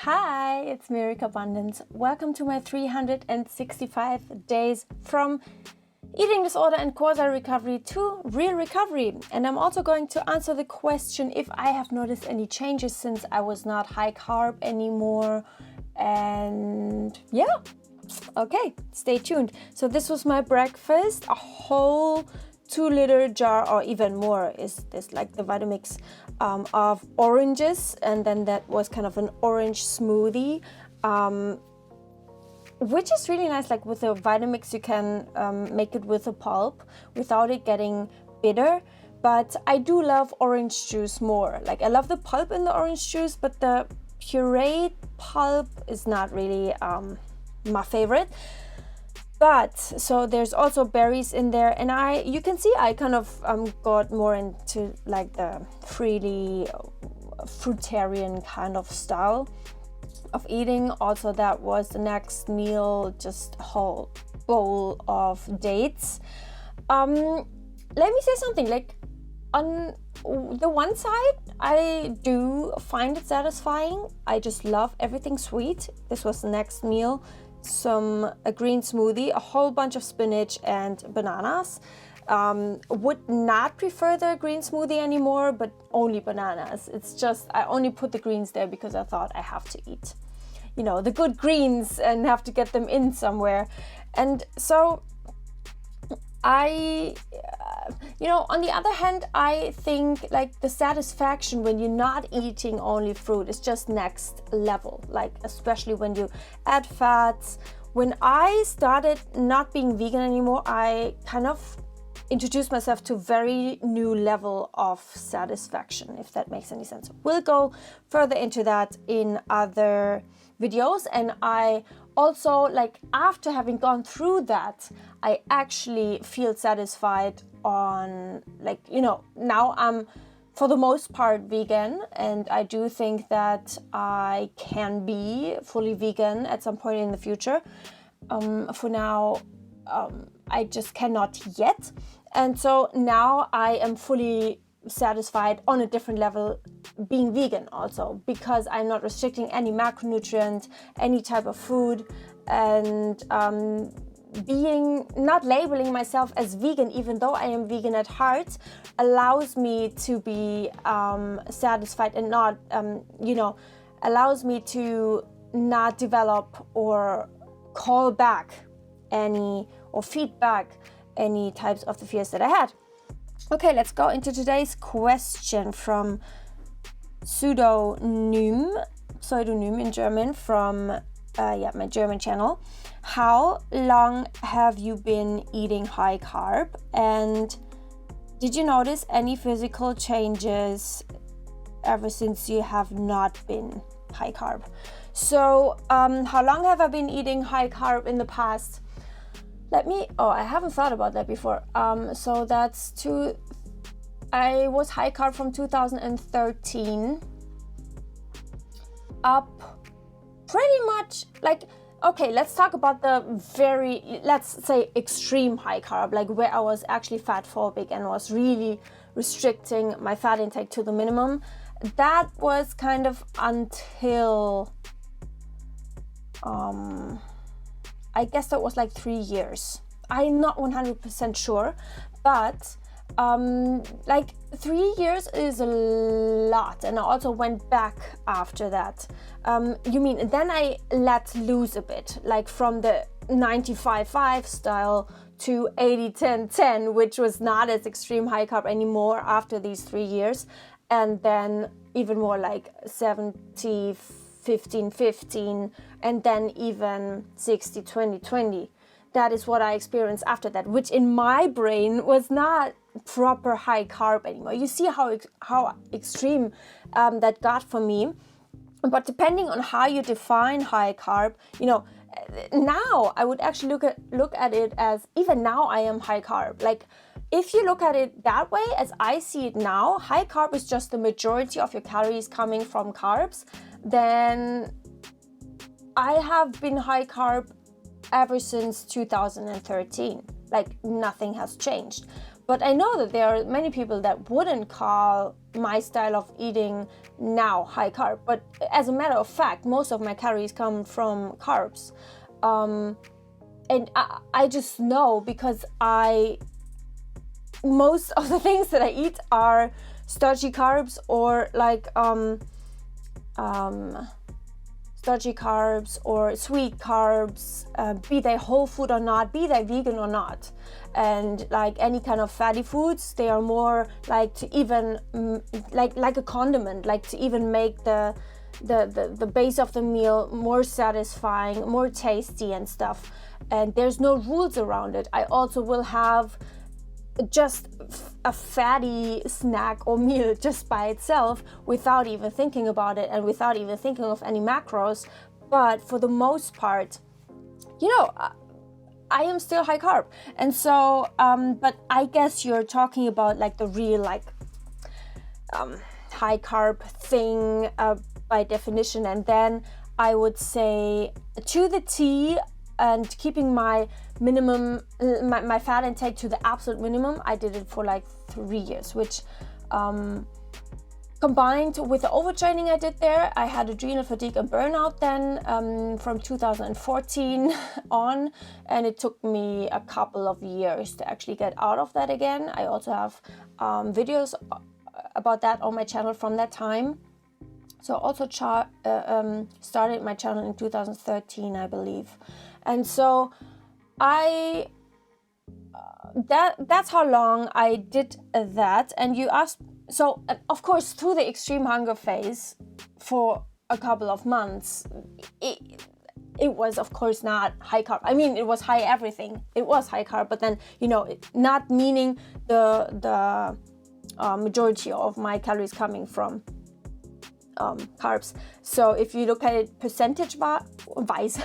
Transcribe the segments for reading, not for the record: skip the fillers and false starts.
Hi, it's me, Carbundance. Welcome to my 365 days from eating disorder and quasi recovery to real recovery. And I'm also going to answer the question if I have noticed any changes since I was not high carb anymore. And yeah, okay, stay tuned. So this was my breakfast, a whole 2-liter jar or even more is this, like the Vitamix of oranges, and then that was kind of an orange smoothie, which is really nice. Like with the Vitamix you can make it with a pulp without it getting bitter, but I do love orange juice more. Like I love the pulp in the orange juice, but the pureed pulp is not really my favorite. But so there's also berries in there, and you can see I kind of got more into like the freely fruitarian kind of style of eating. Also, that was the next meal, just a whole bowl of dates. Let me say something, like on the one side I do find it satisfying. I just love everything sweet. This was the next meal. A green smoothie, a whole bunch of spinach and bananas. Would not prefer the green smoothie anymore, but only bananas. It's just I only put the greens there because I thought I have to eat, the good greens and have to get them in somewhere. And so on the other hand, I think like the satisfaction when you're not eating only fruit is just next level, like especially when you add fats. When I started not being vegan anymore, I kind of introduced myself to a very new level of satisfaction, if that makes any sense. We'll go further into that in other videos. And I also, like, after having gone through that, I actually feel satisfied on, like, now I'm for the most part vegan, and I do think that I can be fully vegan at some point in the future. For now, I just cannot yet. And so now I am fully satisfied on a different level being vegan also, because I'm not restricting any macronutrient, any type of food, and not labeling myself as vegan, even though I am vegan at heart, allows me to be satisfied and not, allows me to not develop or call back or feedback any types of the fears that I had. Okay, let's go into today's question from pseudonym in German from my German channel. How long have you been eating high carb, and did you notice any physical changes ever since you have not been high carb? So how long have I been eating high carb in the past? I haven't thought about that before. So I was high carb from 2013 up pretty much, like, okay, let's talk about the let's say extreme high carb, like where I was actually fat phobic and was really restricting my fat intake to the minimum. That was kind of until, I guess that was like 3 years. I'm not 100% sure, but like 3 years is a lot. And I also went back after that. Then I let loose a bit, like from the 95-5 style to 80-10-10, which was not as extreme high carb anymore after these 3 years. And then even more like 70-15-15, and then even 60-20-20. That is what I experienced after that, which in my brain was not proper high carb anymore. You see how extreme that got for me. But depending on how you define high carb, now I would actually look at it as, even now I am high carb. Like, if you look at it that way, as I see it now, high carb is just the majority of your calories coming from carbs. Then I have been high carb ever since 2013. Like, nothing has changed. But I know that there are many people that wouldn't call my style of eating now high carb. But as a matter of fact, most of my calories come from carbs. And I just know because most of the things that I eat are starchy carbs or like starchy carbs or sweet carbs, be they whole food or not, be they vegan or not. And like any kind of fatty foods, they are more like to even like a condiment, like to even make the base of the meal more satisfying, more tasty and stuff. And there's no rules around it. I also will have just a fatty snack or meal just by itself without even thinking about it and without even thinking of any macros. But for the most part, I am still high carb. And so, but I guess you're talking about like the real high carb thing by definition. And then I would say to the T, and keeping my minimum, my fat intake to the absolute minimum. I did it for like 3 years, which combined with the overtraining I did there, I had adrenal fatigue and burnout then from 2014 on, and it took me a couple of years to actually get out of that again. I also have videos about that on my channel from that time. So I also started my channel in 2013, I believe. And so that's how long I did that. And you asked, so of course through the extreme hunger phase for a couple of months, it was of course not high carb. I mean, it was high everything. It was high carb, but then, not meaning the majority of my calories coming from carbs. So if you look at it percentage wise,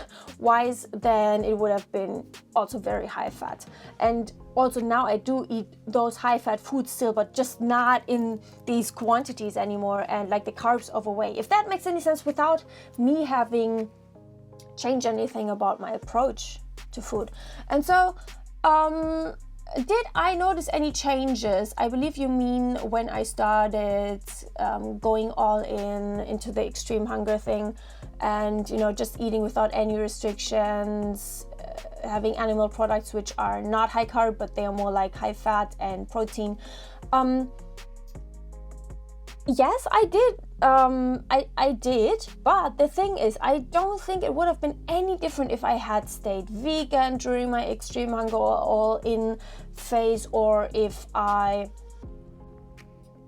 then it would have been also very high fat. And also now I do eat those high fat foods still, but just not in these quantities anymore, and like the carbs overweigh. If that makes any sense, without me having changed anything about my approach to food. And so did I notice any changes? I believe you mean when I started going all into the extreme hunger thing, and just eating without any restrictions, having animal products which are not high carb, but they are more like high fat and protein. Yes, I did. I did, but the thing is, I don't think it would have been any different if I had stayed vegan during my extreme hunger or all-in phase, or if I,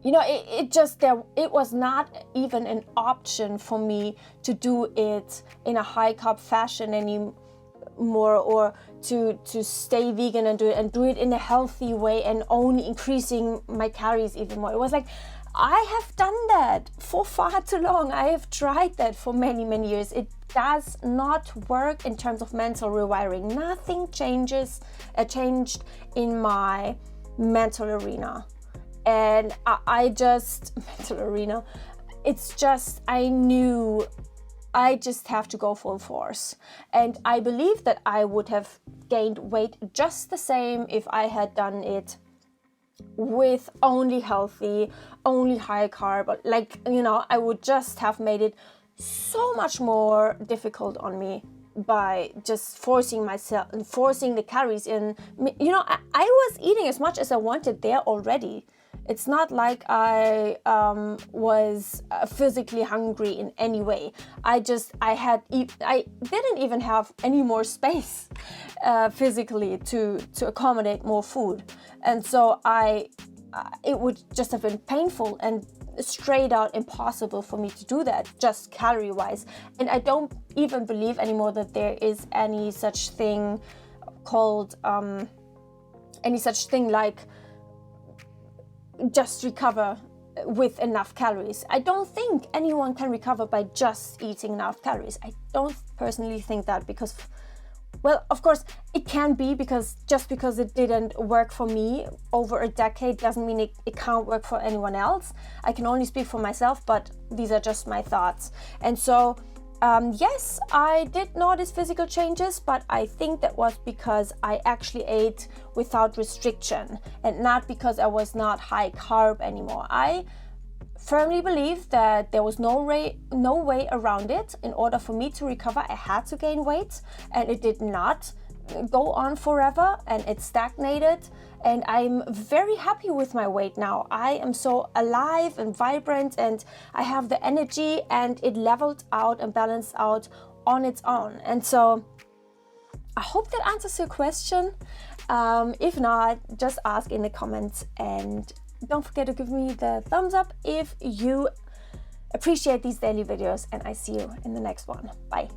it was not even an option for me to do it in a high carb fashion anymore, or to stay vegan and do it in a healthy way and only increasing my calories even more. It was like, I have done that for far too long. I have tried that for many, many years. It does not work in terms of mental rewiring. Nothing changed in my mental arena. And mental arena, it's just, I knew I just have to go full force. And I believe that I would have gained weight just the same if I had done it with only healthy, only high carb. I would just have made it so much more difficult on me by just forcing the calories in. I was eating as much as I wanted there already. It's not like I was physically hungry in any way. I didn't even have any more space physically to accommodate more food. And so it would just have been painful and straight out impossible for me to do that, just calorie wise. And I don't even believe anymore that there is any such thing called, like just recover with enough calories. I don't think anyone can recover by just eating enough calories. I don't personally think that, because, well, of course it can be, because just because it didn't work for me over a decade doesn't mean it can't work for anyone else. I can only speak for myself, but these are just my thoughts. And so yes, I did notice physical changes, but I think that was because I actually ate without restriction and not because I was not high carb anymore. I firmly believed that there was no way around it. In order for me to recover, I had to gain weight, and it did not go on forever, and it stagnated. And I'm very happy with my weight now. I am so alive and vibrant, and I have the energy, and it leveled out and balanced out on its own. And so I hope that answers your question. If not, just ask in the comments, and don't forget to give me the thumbs up if you appreciate these daily videos, and I see you in the next one. Bye.